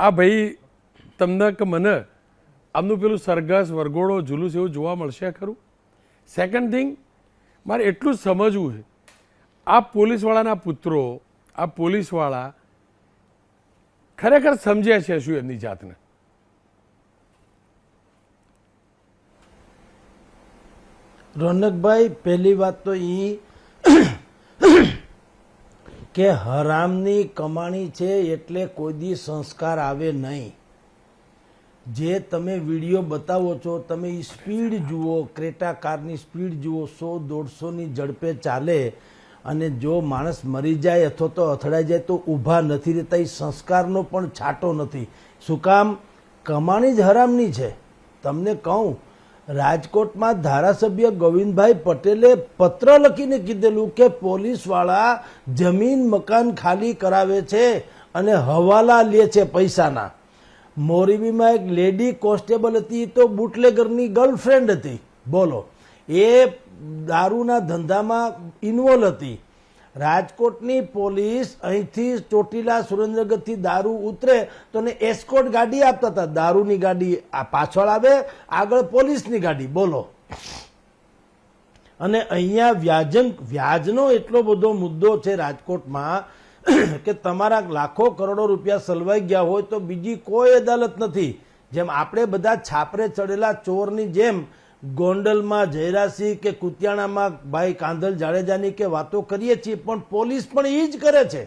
આ ભાઈ તમને કે મને આમનું પેલું સરઘસ વરઘોડો જુલુસ એવું જોવા મળશે ખરું? સેકન્ડ થિંગ, મારે એટલું જ સમજવું છે, આ પોલીસવાળાના પુત્રો, આ પોલીસવાળા ખરેખર સમજ્યા છે શું એમની જાતને? રોનકભાઈ, પહેલી વાત તો એ કે હરામની કમાણી છે એટલે કોઈ દી સંસ્કાર આવે નહીં. જે તમે વિડીયો બતાવો છો, તમે એ સ્પીડ જુઓ, ક્રેટા કારની સ્પીડ જુઓ, 100-150ની ઝડપે ચાલે અને જો માણસ મરી જાય અથવા તો અથડાઈ જાય તો ઊભા નથી રહેતા. એ સંસ્કારનો પણ છાંટો નથી. શું કામ? કમાણી જ હરામની છે. તમને કહું, રાજકોટમાં ધારાસભ્ય ગોવિંદભાઈ પટેલે પત્ર લખીને કીધેલું કે પોલીસવાળા જમીન મકાન ખાલી કરાવે છે અને હવાલા લે છે પૈસાના. મોરબીમાં એક લેડી કોન્સ્ટેબલ હતી, તો બુટલેગરની ગર્લફ્રેન્ડ હતી. બોલો, એ દારૂના ધંધામાં ઇન્વોલ્વ હતી. રાજકોટની પોલીસ અહીંથી ચોટીલા સુરેન્દ્રનગરથી દારૂ ઉતરે તો ને એસ્કોર્ટ ગાડી આપતા હતા. દારૂની ગાડી આ પાછળ આવે, આગળ પોલીસની ગાડી. બોલો. અને અહીંયા વ્યાજનો એટલો બધો મુદ્દો છે રાજકોટમાં કે તમારા લાખો કરોડો રૂપિયા સલવાઈ ગયા હોય તો બીજી કોઈ અદાલત નથી. જેમ આપણે બધા છાપરે ચડેલા ચોરની જેમ ગોંડલમાં જયરાસિંહ કે કુતિયાણામાં ભાઈ કાંધલ જાડેજાની કે વાતો કરીએ છીએ, પણ પોલીસ પણ એ જ કરે છે.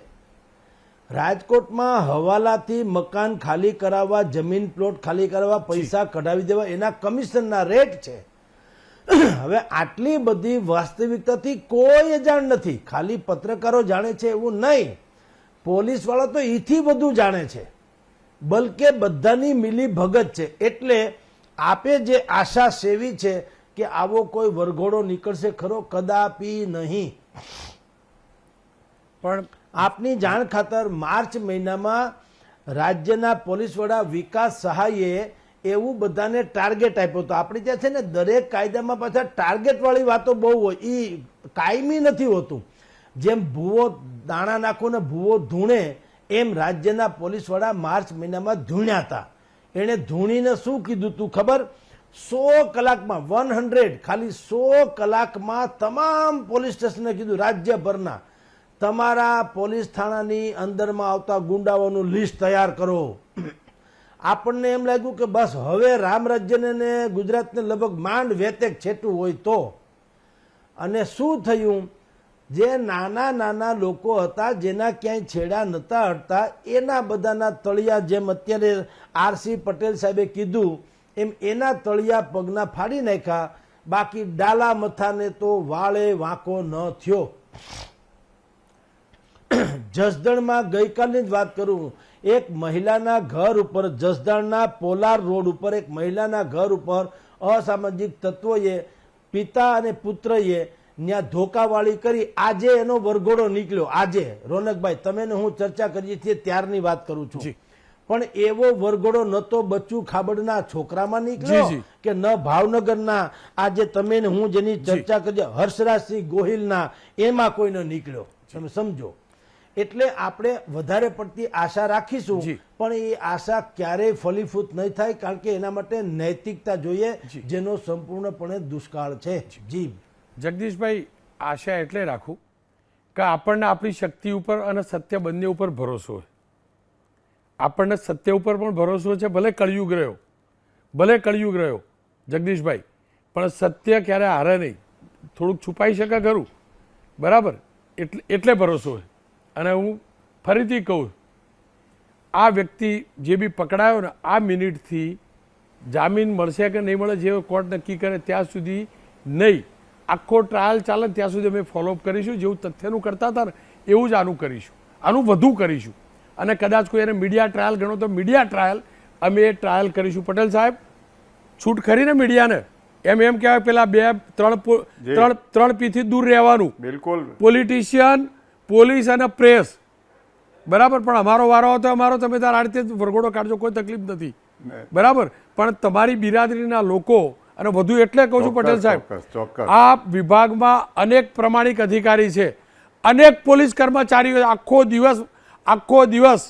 રાજકોટમાં હવાલાથી મકાન ખાલી કરાવવા, જમીન પ્લોટ ખાલી કરાવવા, પૈસા કઢાવી દેવા, એના કમિશનના રેટ છે. હવે આટલી બધી વાસ્તવિકતાથી કોઈ અજાણ નથી. ખાલી પત્રકારો જાણે છે એવું નહીં, પોલીસવાળા તો એથી વધુ જાણે છે, બલકે બધાની મિલી ભગત છે. એટલે આપે જે આશા સેવી છે કે આવો કોઈ વરઘોડો નીકળશે ખરો? કદાપી નહીં. પણ આપની જાણ ખાતર માર્ચ મહિનામાં રાજ્યના પોલીસ વડા વિકાસ સહાયે એવું બધાને ટાર્ગેટ આપ્યો હતો. આપણે ત્યાં છે ને દરેક કાયદામાં પાછા ટાર્ગેટવાળી વાતો બહુ હોય, એ કાયમી નથી હોતું. જેમ ભૂવો દાણા નાખો ને ભૂવો ધૂણે, એમ રાજ્યના પોલીસ વડા માર્ચ મહિનામાં ધૂણ્યા હતા. એણે ધૂણીને શું કીધું તું ખબર? 100 કલાકમાં 100 ખાલી 100 કલાકમાં તમામ પોલીસ સ્ટેશને કીધું રાજ્યભરના તમારા પોલીસ થાણાની અંદરમાં આવતા ગુંડાઓનું લિસ્ટ તૈયાર કરો. આપણને એમ લાગ્યું કે બસ હવે રામ રાજ્યને ને ગુજરાતને લગભગ માંડ વેતેક છેટું હોય તો. અને શું થયું? જે નાના નાના લોકો હતા, જેના ક્યાંય છેડા નહોતા હટતા, એના બધાના તળિયા, જેમ અત્યારે આરસી પટેલ સાહેબે કીધું એમ, એના તળિયા પગના ફાડી નાખ્યા. બાકી ડાલા મથાને તો વાળે વાંકો ન થયો. જસદણમાં ગઈકાલની જ વાત કરું, એક મહિલાના ઘર ઉપર, જસદણના પોલાર રોડ ઉપર એક મહિલાના ઘર ઉપર અસામાજિક તત્વોએ, પિતા અને પુત્રએ ત્યાં ધોકાવાળી કરી. આજે એનો વરઘોડો નીકળ્યો. આજે રોનકભાઈ, તમે હું ચર્ચા કરીએ છીએ ત્યારની વાત કરું છું. પણ એવો વરઘોડો ન તો બચ્ચું ખાબડના છોકરામાં નીકળ્યો કે ન ભાવનગરના આજે તમે હું જેની ચર્ચા કરીએ હર્ષરાજસિંહ ગોહિલના, એમાં કોઈનો નીકળ્યો. તમે સમજો. એટલે આપણે વધારે પડતી આશા રાખીશું, પણ એ આશા ક્યારેય ફલીફૂત નહીં થાય, કારણ કે એના માટે નૈતિકતા જોઈએ, જેનો સંપૂર્ણપણે દુષ્કાળ છે. જી જગદીશભાઈ, આશા એટલે રાખું કે આપણને આપણી શક્તિ ઉપર અને સત્ય બંને ઉપર ભરોસો હોય. આપણને સત્ય ઉપર પણ ભરોસો છે, ભલે કળિયુગ રહ્યો જગદીશભાઈ, પણ સત્ય ક્યારે હારે નહીં. થોડુંક છુપાઈ શકે ખરું, બરાબર, એટલે ભરોસો હોય. અને હું ફરીથી કહું, આ વ્યક્તિ જે બી પકડાયો ને, આ મિનિટથી જામીન મળશે કે નહીં મળે, જે કોર્ટ નક્કી કરે ત્યાં સુધી નહીં. આખો ટ્રાયલ ચાલે ત્યાં સુધી અમે ફોલોઅપ કરીશું. જેવું તથ્યનું કરતા હતા ને એવું જ આનું કરીશું, આનું વધુ કરીશું. અને કદાચ કોઈ એને મીડિયા ટ્રાયલ ગણો તો મીડિયા ટ્રાયલ અમે એ ટ્રાયલ કરીશું. પટેલ સાહેબ, છૂટ ખરીને મીડિયાને? એમ કહેવાય પેલા 3 પીથી દૂર રહેવાનું. બિલકુલ. પોલિટિશિયન, પોલીસ અને પ્રેસ, બરાબર. પણ અમારો વારો હતો, અમારો તમે તાર આ રીતે વરઘોડો કાઢજો, કોઈ તકલીફ નથી, બરાબર. પણ તમારી બિરાદરીના લોકો, અને વધુ એટલે કહું છું પટેલ સાહેબ, આ વિભાગમાં અનેક પ્રમાણિક અધિકારી છે, અનેક પોલીસ કર્મચારીઓ આખો દિવસ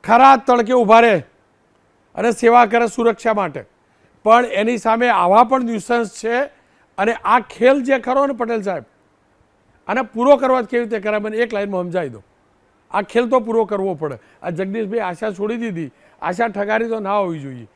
ખરા તડકે ઉભા રહે અને સેવા કરે સુરક્ષા માટે, પણ એની સામે આવા પણ ન્યુસન્સ છે. અને આ ખેલ જે ખરો ને પટેલ સાહેબ, આને પૂરો કરવા કેવી રીતે કરાય મને એક લાઈનમાં સમજાવી દો. આ ખેલ તો પૂરો કરવો પડે. આ જગદીશભાઈ આશા છોડી દીધી, આશા ઠગારી તો ના હોવી જોઈએ.